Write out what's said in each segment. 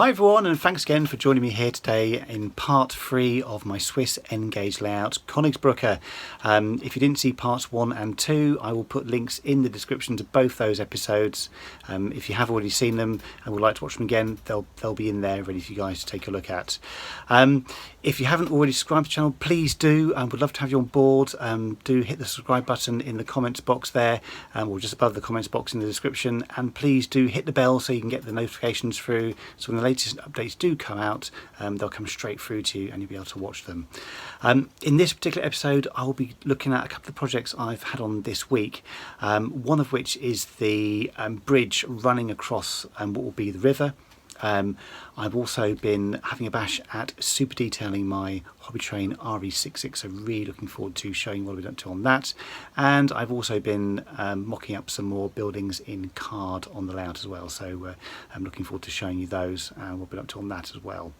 Hi everyone, and thanks again for joining me here today in part 3 of my Swiss N-gauge layout Konigsbrucke. If you didn't see parts 1 and 2, I will put links in the description to both those episodes. If you have already seen them and would like to watch them again, they'll be in there ready for you guys to take a look at. If you haven't already subscribed to the channel, please do. Would love to have you on board. Do hit the subscribe button in the comments box there, or just above the comments box in the description, and please do hit the bell so you can get the notifications through, so when the latest updates do come out, they'll come straight through to you and you'll be able to watch them. In this particular episode, I'll be looking at a couple of projects I've had on this week, one of which is the bridge running across what will be the river. I've also been having a bash at super detailing my Hobbytrain Re, so really looking forward to showing what we've done to on that. And I've also been mocking up some more buildings in card on the layout as well, so I'm looking forward to showing you those and what we've been up to on that as well.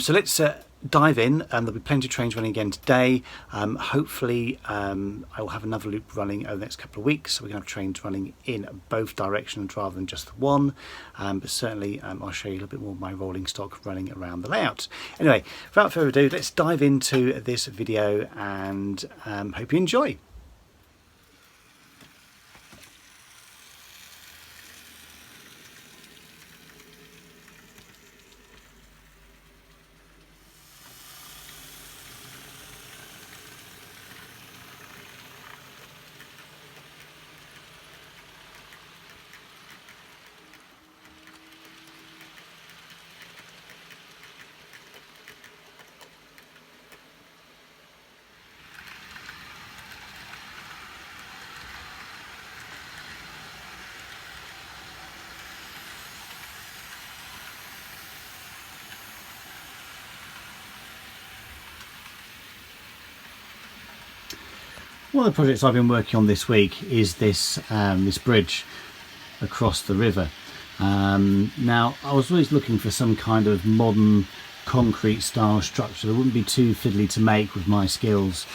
So let's dive in. There'll be plenty of trains running again today. Hopefully I will have another loop running over the next couple of weeks, so we're going to have trains running in both directions rather than just the one, but certainly I'll show you a little bit more of my rolling stock running around the layout. Anyway, without further ado, let's dive into this video and hope you enjoy. One of the projects I've been working on this week is this this bridge across the river. Now, I was always looking for some kind of modern concrete style structure that wouldn't be too fiddly to make with my skills.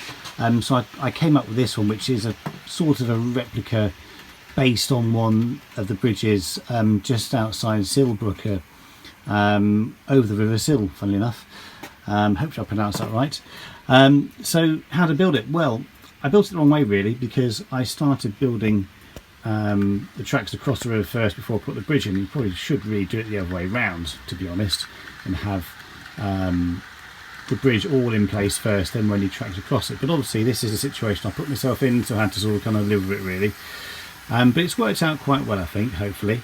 So I came up with this one, which is a sort of a replica based on one of the bridges just outside Silbrucke, over the River Sil, funnily enough. Hopefully I pronounced that right. So how to build it? Well, I built it the wrong way really, because I started building the tracks across the river first before I put the bridge in. You probably should really do it the other way round, to be honest, and have the bridge all in place first, then run your tracks across it. But obviously this is a situation I put myself in, so I had to sort of kind of live with it really. But it's worked out quite well, I think, hopefully.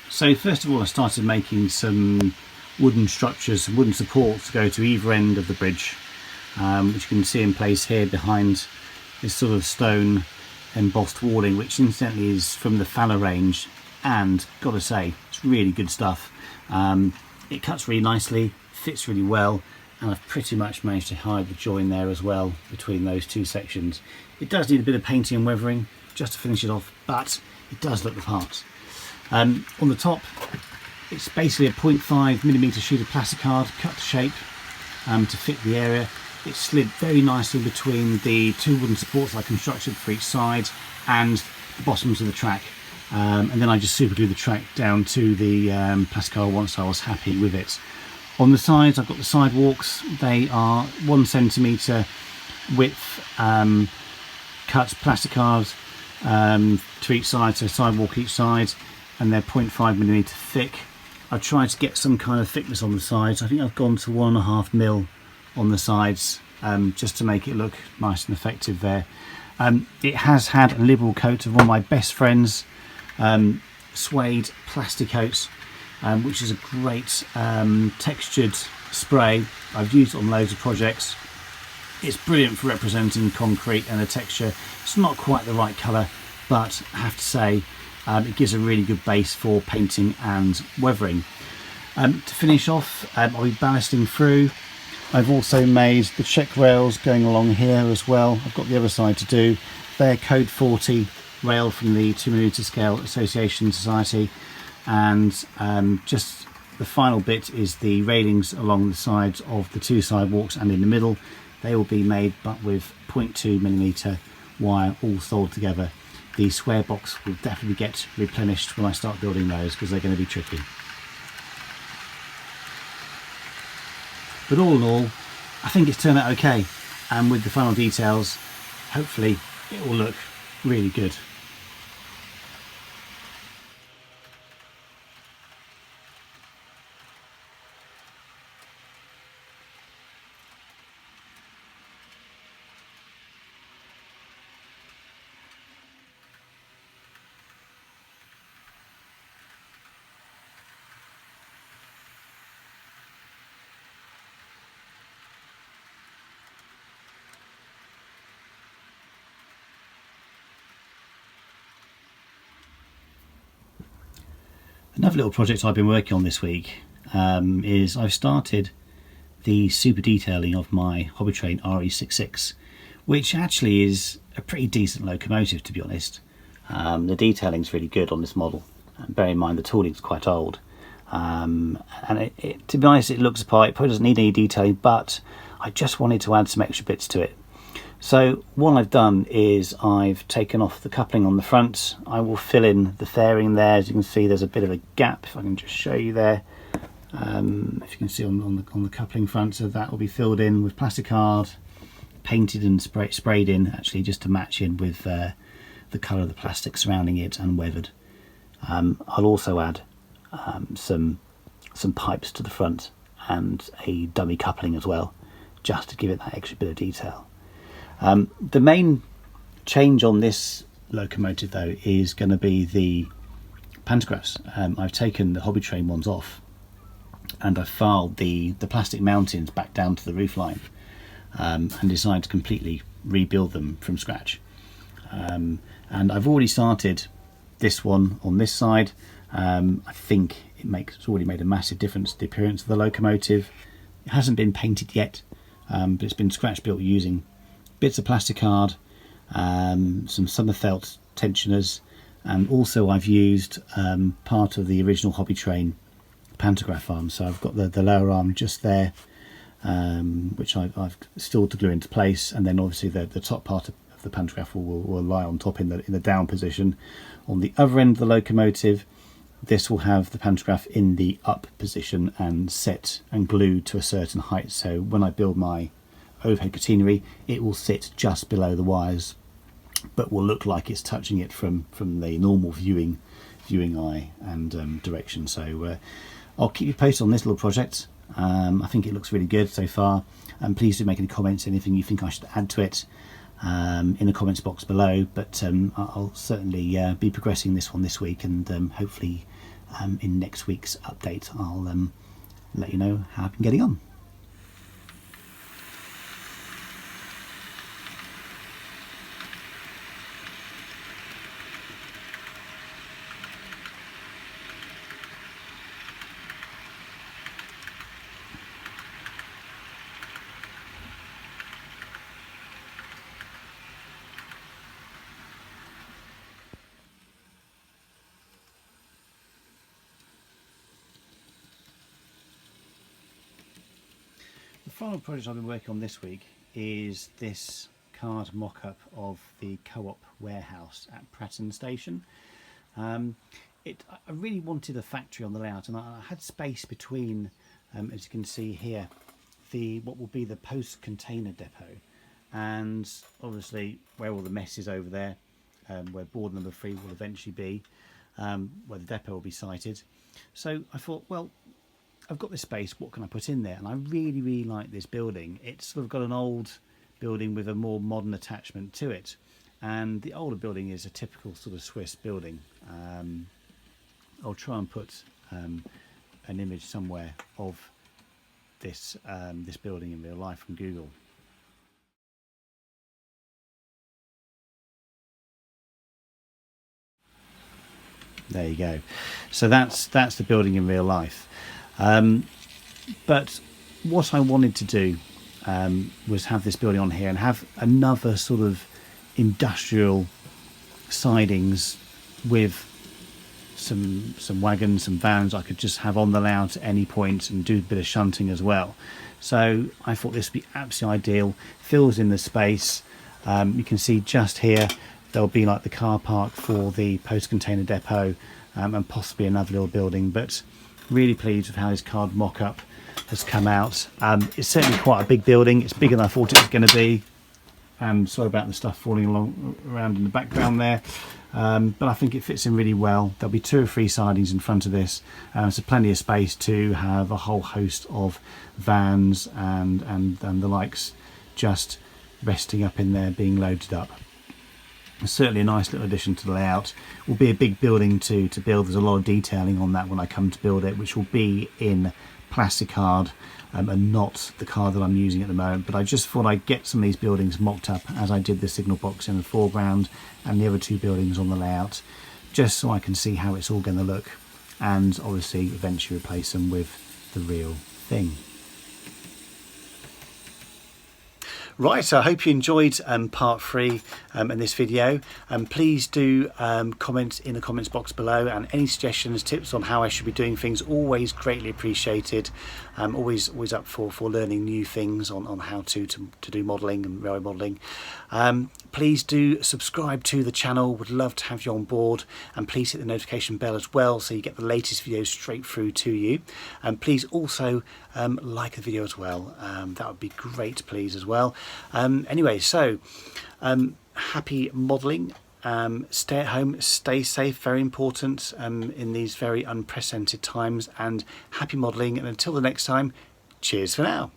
So first of all, I started making some wooden structures, some wooden supports to go to either end of the bridge, which you can see in place here behind this sort of stone embossed walling, which incidentally is from the Falla range, and gotta say, it's really good stuff. It cuts really nicely, fits really well, and I've pretty much managed to hide the join there as well between those two sections. It does need a bit of painting and weathering just to finish it off, but it does look the part. On the top, it's basically a 0.5mm sheet of plastic card cut to shape to fit the area. It's slid very nicely between the two wooden supports I constructed for each side and the bottoms of the track, and then I just super glued the track down to the plastic card once I was happy with it. On the sides, I've got the sidewalks. They are 1cm width cut plastic cards to each side, so sidewalk each side, and they're 0.5mm thick. I've tried to get some kind of thickness on the sides. I think I've gone to 1.5mm on the sides, just to make it look nice and effective there. It has had a liberal coat of one of my best friends' suede Plasticoats, which is a great textured spray. I've used it on loads of projects. It's brilliant for representing concrete and the texture. It's not quite the right colour, but I have to say it gives a really good base for painting and weathering. To finish off, I'll be ballasting through. I've also made the check rails going along here as well. I've got the other side to do. They're code 40 rail from the 2mm Scale Association Society, and just the final bit is the railings along the sides of the two sidewalks and in the middle. They will be made but with 0.2mm wire all sold together. The square box will definitely get replenished when I start building those because they're going to be tricky. But all in all, I think it's turned out okay, and with the final details, hopefully it will look really good. Another little project I've been working on this week is I've started the super detailing of my Hobbytrain Re66, which actually is a pretty decent locomotive, to be honest. The detailing's really good on this model, and bear in mind the tooling's quite old, and to be honest, it looks apart. It probably doesn't need any detailing, but I just wanted to add some extra bits to it. So what I've done is I've taken off the coupling on the front. I will fill in the fairing there. As you can see, there's a bit of a gap, if I can just show you there. If you can see on the coupling front, so that will be filled in with plastic card, painted and sprayed in, actually, just to match in with the colour of the plastic surrounding it, and weathered. I'll also add some pipes to the front and a dummy coupling as well, just to give it that extra bit of detail. The main change on this locomotive though is going to be the pantographs. I've taken the Hobbytrain ones off, and I've filed the plastic mountings back down to the roofline, and decided to completely rebuild them from scratch. And I've already started this one on this side. I think it's already made a massive difference to the appearance of the locomotive. It hasn't been painted yet, but it's been scratch built using bits of plastic card, some summer felt tensioners, and also I've used part of the original Hobbytrain pantograph arm. So I've got the lower arm just there, which I've still to glue into place, and then obviously the top part of the pantograph will lie on top in the down position. On the other end of the locomotive, this will have the pantograph in the up position and set and glued to a certain height. So when I build my overhead catenary, it will sit just below the wires, but will look like it's touching it from the normal viewing eye and direction. So I'll keep you posted on this little project. I think it looks really good so far, and please do make any comments, anything you think I should add to it, in the comments box below. But I'll certainly be progressing this one this week, and hopefully in next week's update I'll let you know how I've been getting on. The final project I've been working on this week is this card mock-up of the Co-op warehouse at Pratton Station. I really wanted a factory on the layout, and I had space between, as you can see here, what will be the post container depot, and obviously where all the mess is over there, where board number 3 will eventually be, where the depot will be sited. So I thought, well, I've got this space, what can I put in there? And I really like this building. It's sort of got an old building with a more modern attachment to it, and the older building is a typical sort of Swiss building. I'll try and put an image somewhere of this building in real life from Google. There you go. So that's the building in real life. But what I wanted to do was have this building on here and have another sort of industrial sidings with some wagons, some vans I could just have on the layout at any point and do a bit of shunting as well. So I thought this would be absolutely ideal. Fills in the space. You can see just here there'll be like the car park for the post container depot, and possibly another little building. But really pleased with how this card mock-up has come out. It's certainly quite a big building. It's bigger than I thought it was going to be. Sorry about the stuff falling around in the background there, but I think it fits in really well. There'll be 2 or 3 sidings in front of this, so plenty of space to have a whole host of vans and the likes just resting up in there, being loaded up. It's certainly a nice little addition to the layout. It will be a big building to build. There's a lot of detailing on that when I come to build it, which will be in plastic card and not the card that I'm using at the moment. But I just thought I'd get some of these buildings mocked up as I did the signal box in the foreground and the other 2 buildings on the layout, just so I can see how it's all going to look, and obviously eventually replace them with the real thing. Right, so I hope you enjoyed part 3 in this video. Please do comment in the comments box below, and any suggestions, tips on how I should be doing things, always greatly appreciated. Always up for learning new things on how to do modelling and railway modelling. Please do subscribe to the channel, would love to have you on board, and please hit the notification bell as well so you get the latest videos straight through to you. And please also like the video as well, that would be great please as well. Anyway, so happy modelling, stay at home, stay safe, very important in these very unprecedented times, and happy modelling, and until the next time, cheers for now.